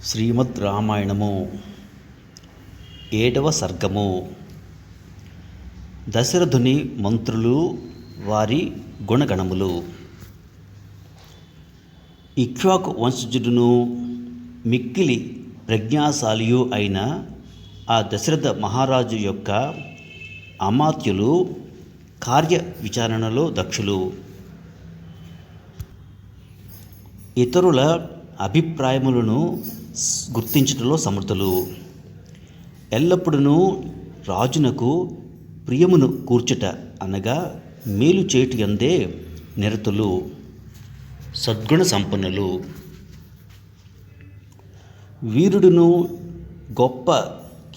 శ్రీమద్ రామాయణము 7వ సర్గము. దశరథుని మంత్రులు వారి గుణగణములు. ఇక్ష్వాకు వంశజుడును మిక్కిలి ప్రజ్ఞాశాలియు అయిన ఆ దశరథ మహారాజు యొక్క అమాత్యులు కార్య విచారణలో దక్షులు. ఇతరుల అభిప్రాయములను గుర్తించటంలో సమర్థులు. ఎల్లప్పుడూ రాజునకు ప్రియమును కూర్చుట అనగా మేలు చేటు యందే నిరతులు, సద్గుణ సంపన్నులు. వీరుడును గొప్ప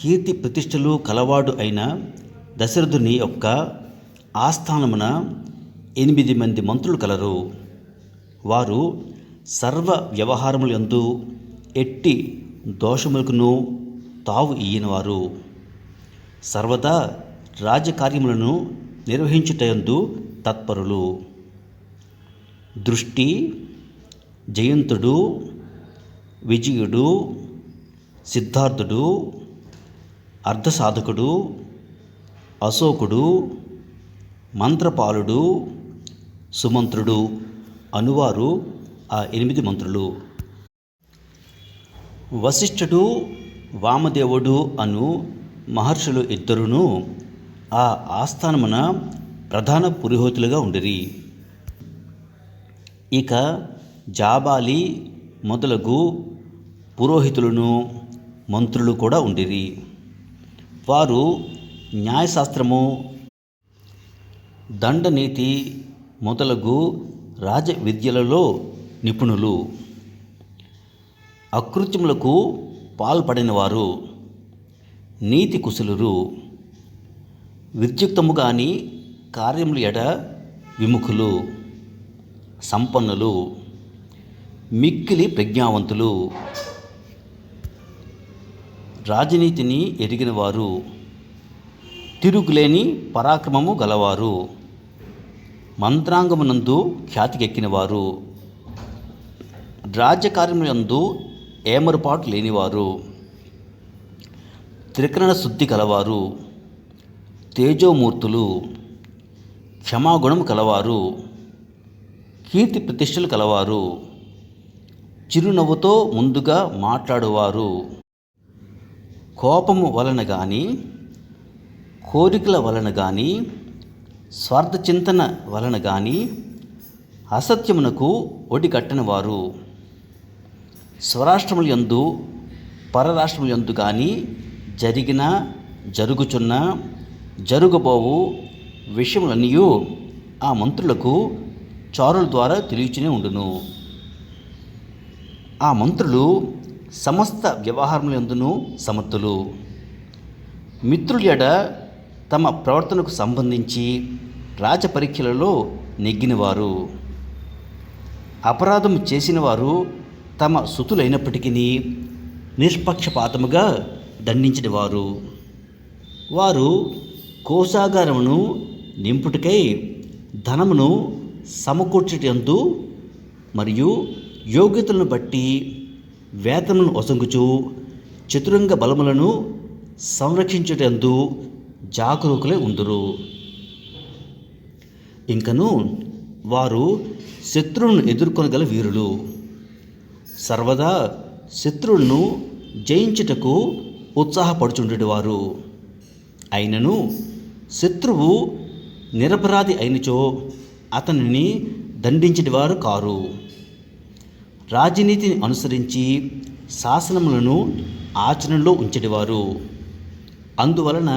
కీర్తి ప్రతిష్టలు కలవాడు అయిన దశరథుని యొక్క ఆస్థానమున 8 మంది మంత్రులు కలరు. వారు సర్వ వ్యవహారములందు ఎట్టి దోషములకును తావు ఇయ్యనివారు. సర్వదా రాజకార్యములను నిర్వహించుటయందు తత్పరులు. దృష్టి, జయంతుడు, విజయుడు, సిద్ధార్థుడు, అర్ధసాధకుడు, అశోకుడు, మంత్రపాలుడు, సుమంత్రుడు అనువారు ఆ 8 మంత్రులు. వశిష్ఠుడు, వామదేవుడు అను మహర్షులు ఇద్దరును ఆ ఆస్థానమున ప్రధాన పురోహితులుగా ఉండిరి. ఇక జాబాలి మొదలగు పురోహితులను మంత్రులు కూడా ఉండిరి. వారు న్యాయశాస్త్రము, దండనీతి మొదలగు రాజ విద్యలలో నిపుణులు. అకృత్యములకు పాల్పడినవారు, నీతి కుశలురు. విద్యుక్తము గాని కార్యములు ఎడ విముఖులు, సంపన్నులు, మిక్కిలి ప్రజ్ఞావంతులు. రాజనీతిని ఎరిగినవారు, తిరుగులేని పరాక్రమము గలవారు, మంత్రాంగమునందు ఖ్యాతికెక్కినవారు, రాజ్యకార్యములందు ఏమరుపాటు లేనివారు, త్రికరణ శుద్ధి కలవారు, తేజోమూర్తులు, క్షమాగుణము కలవారు, కీర్తి ప్రతిష్టలు కలవారు, చిరునవ్వుతో ముందుగా మాట్లాడువారు, కోపము వలన కానీ కోరికల వలన కానీ స్వార్థ చింతన వలన కానీ అసత్యమునకు ఒడిగట్టని వారు, స్వరాష్ట్రములందు పరరాష్ట్రములందు కానీ జరిగిన, జరుగుచున్న, జరుగబోవు విషయములన్నీ ఆ మంత్రులకు చారుల ద్వారా తెలియచునే ఉండును. ఆ మంత్రులు సమస్త వ్యవహారములందును సమర్థులు. మిత్రుల ఎడ తమ ప్రవర్తనకు సంబంధించి రాజపరీక్షలలో నెగ్గినవారు. అపరాధం చేసిన వారు తమ సుతులైనప్పటికీ నిష్పక్షపాతముగా దండించిన వారు. వారు కోశాగారమును నింపుటకై ధనమును సమకూర్చుటందు మరియు యోగ్యతలను బట్టి వేతనమును ఒసంగుచు చతురంగ బలములను సంరక్షించుటందు జాగరూకులై ఉందురు. ఇంకను వారు శత్రువులను ఎదుర్కొనగల వీరులు. సర్వదా శత్రువులను జయించుటకు ఉత్సాహపడుచుండేవారు. అయినను శత్రువు నిరపరాధి అయినచో అతనిని దండించేవారు కారు. రాజనీతిని అనుసరించి శాసనములను ఆచరణలో ఉంచేవారు. అందువలన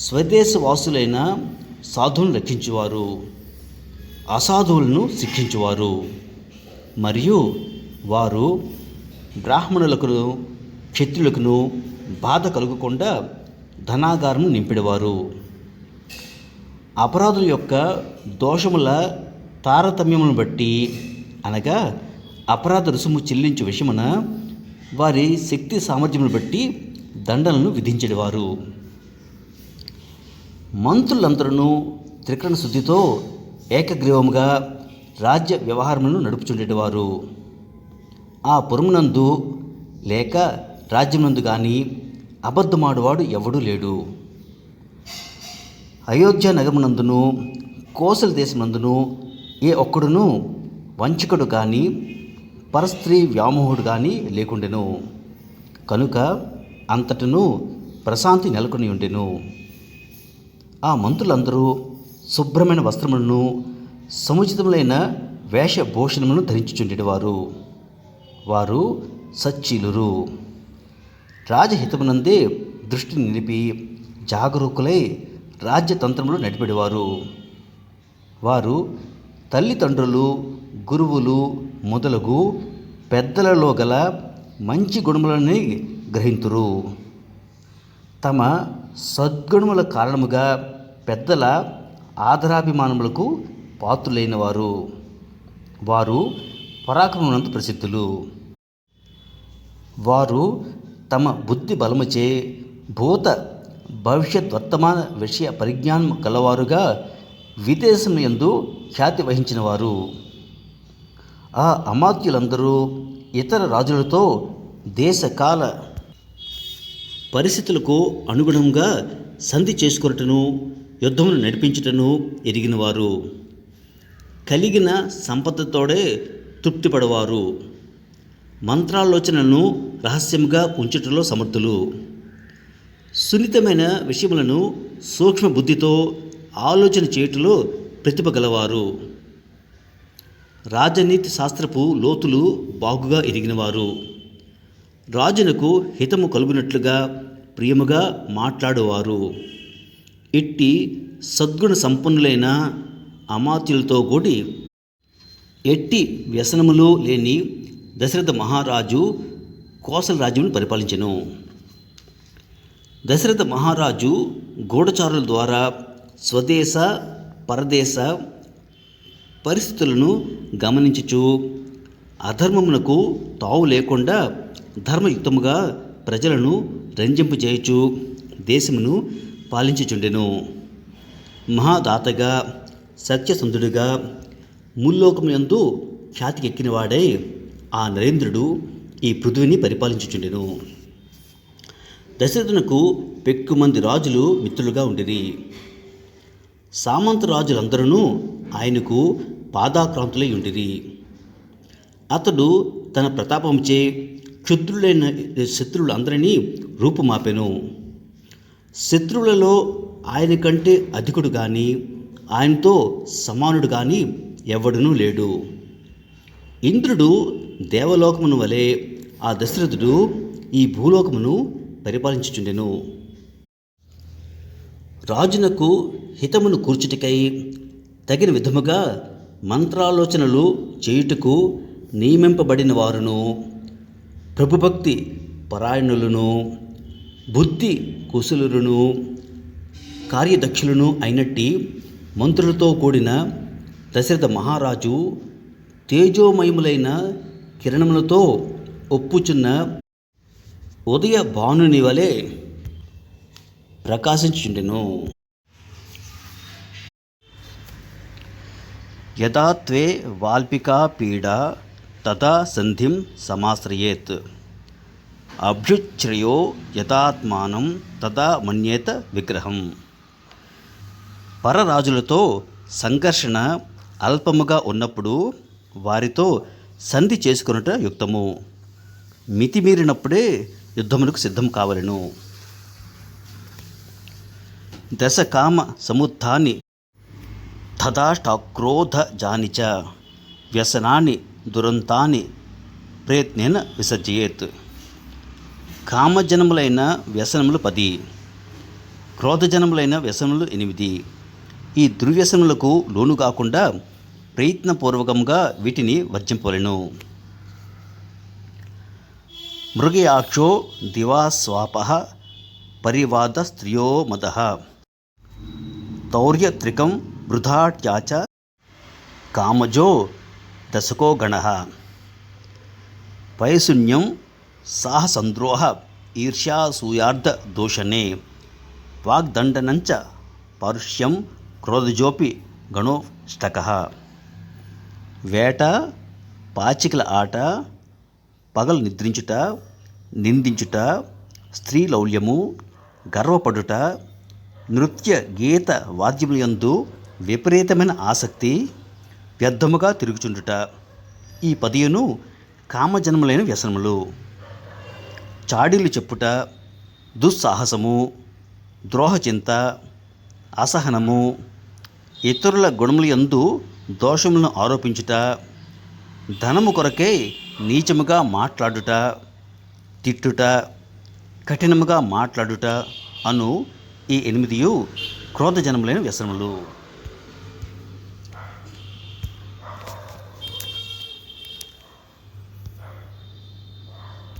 స్వదేశవాసులైన సాధువులను రక్షించువారు, అసాధువులను శిక్షించువారు. మరియు వారు బ్రాహ్మణులకును క్షత్రులకును బాధ కలుగకుండా ధనాగారం నింపిడవారు. అపరాధుల యొక్క దోషముల తారతమ్యములను బట్టి అనగా అపరాధ రుసుము చెల్లించు విషయమున వారి శక్తి సామర్థ్యములను బట్టి దండలను విధించేవారు. మంత్రులందరూ త్రికరణ శుద్ధితో ఏకగ్రీవముగా రాజ్య వ్యవహారములను నడుపుచుండేవారు. ఆ పురమునందు లేక రాజ్యమందు కానీ అబద్ధమాడువాడు ఎవడూ లేడు. అయోధ్య నగరమునందును కోసల దేశమునందును ఏ ఒక్కడును వంచకుడు కానీ పరస్త్రీ వ్యామోహుడు కానీ లేకుండెను. కనుక అంతటను ప్రశాంతి నెలకొని ఉండెను. ఆ మంత్రులందరూ శుభ్రమైన వస్త్రములను సముచితములైన వేషభూషణములను ధరించుచుండేవారు. వారు సచ్చీలురు. రాజహితమునందే దృష్టిని నిలిపి జాగరూకులై రాజ్యతంత్రములు నడిపెడేవారు. వారు తల్లిదండ్రులు, గురువులు మొదలగు పెద్దలలో గల మంచి గుణములని గ్రహింతురు. తమ సద్గుణముల కారణముగా పెద్దల ఆదరాభిమానములకు పాత్రులైన వారు. వారు పరాక్రమమునంత ప్రసిద్ధులు. వారు తమ బుద్ధి బలముచే భూత భవిష్యత్ వర్తమాన విషయ పరిజ్ఞానం గలవారుగా విదేశముయందు ఖ్యాతి వహించిన వారు. ఆ అమాత్యులందరూ ఇతర రాజులతో దేశకాల పరిస్థితులకు అనుగుణంగా సంధి చేసుకొనుటను యుద్ధమును నడిపించుటను ఎరిగినవారు. కలిగిన సంపదతోడే తృప్తిపడవారు. మంత్రాలోచనను రహస్యముగా ఉంచుటలో సమర్థులు. సున్నితమైన విషయములను సూక్ష్మ బుద్ధితో ఆలోచన చేయుటలో ప్రతిభ గలవారు. రాజనీతి శాస్త్రపు లోతులు బాగుగా ఎరిగినవారు. రాజునకు హితము కలుగునట్లుగా ప్రియముగా మాట్లాడువారు. ఇట్టి సద్గుణ సంపన్నులైన అమాత్యులతో కూడి ఎట్టి వ్యసనములు లేని దశరథ మహారాజు కోసల రాజ్యమును పరిపాలించెను. దశరథ మహారాజు గూఢచారుల ద్వారా స్వదేశ పరదేశ పరిస్థితులను గమనించుచు అధర్మమునకు తావు లేకుండా ధర్మయుక్తముగా ప్రజలను రంజింపజేయుచు దేశమును పాలించుచుండెను. మహాదాతగా సత్యసంధుడిగా ముల్లోకములందు ఖ్యాతికెక్కినవాడై ఆ నరేంద్రుడు ఈ పృథ్వీని పరిపాలించుచుండెను. దశరథునకు పెక్కుమంది రాజులు మిత్రులుగా ఉండిరి. సామంత రాజులందరూ ఆయనకు పాదాక్రాంతులై ఉండిరి. అతడు తన ప్రతాపంచే క్షుద్రులైన శత్రువులందరినీ రూపుమాపెను. శత్రువులలో ఆయన కంటే అధికుడు కానీ ఆయనతో సమానుడు కానీ ఎవడునూ లేడు. ఇంద్రుడు దేవలోకమును వలె ఆ దశరథుడు ఈ భూలోకమును పరిపాలించుచుండెను. రాజునకు హితమును కూర్చుటకై తగిన విధముగా మంత్రాలోచనలు చేయుటకు నియమింపబడిన వారును, ప్రభుభక్తి పరాయణులను, బుద్ధి కుశలులను, కార్యదక్షులను అయినట్టి మంత్రులతో కూడిన దశరథ మహారాజు తేజోమయములైన కిరణములతో ఒప్పుచున్న ఉదయ భానుని వలె ప్రకాశించుచుండెను. యదా త్వే వాల్పికా పీడా తదా సంధిం సమాశ్రయేత్ అభ్యుచ్ఛ్రయో యథాత్మానం తదా మన్యేత విగ్రహం. పరరాజులతో సంఘర్షణ అల్పముగా ఉన్నప్పుడు వారితో సంధి చేసుకొనుట యుక్తము. మితిమీరినప్పుడే యుద్ధమునకు సిద్ధం కావలెను. దశకామ సముత్థాని తదాష్టాక్రోధజాని చ వ్యసనాన్ని దురంతాన్ని ప్రయత్నేన విసర్జయేత్. కామజనములైన వ్యసనములు 10, క్రోధజనములైన వ్యసనములు 8. ఈ దుర్వ్యసనములకు లోను కాకుండా ప్రయత్నపూర్వకంగా వీటిని వర్జింపవలెను. మృగయాక్షో దివాస్వాప పరివాద స్త్రియో మద తౌర్యత్రికం వృధాట్యాచ కామజో దశకో గణ పైశూన్యం సాహసంద్రోహ ఈర్ష్యాసూయార్ధ దూషణే వాగ్దండనంచ పౌరుష్యం క్రోధజోపి గణోష్టక. వేట, పాచికల ఆట, పగలు నిద్రించుట, నిందించుట, స్త్రీ లౌల్యము, గర్వపడుట, నృత్య గీత వాద్యములందు విపరీతమైన ఆసక్తి, వ్యర్థముగా తిరుగుచుండుట, ఈ 10 కామజన్మలైన వ్యసనములు. చాడీలు చెప్పుట, దుస్సాహసము, ద్రోహచింత, అసహనము, ఇతరుల గుణములందు దోషములను ఆరోపించుట, ధనము కొరకై నీచముగా మాట్లాడుట, తిట్టుట, కఠినముగా మాట్లాడుట అను ఈ 8 క్రోధజన్మలైన వ్యసనములు.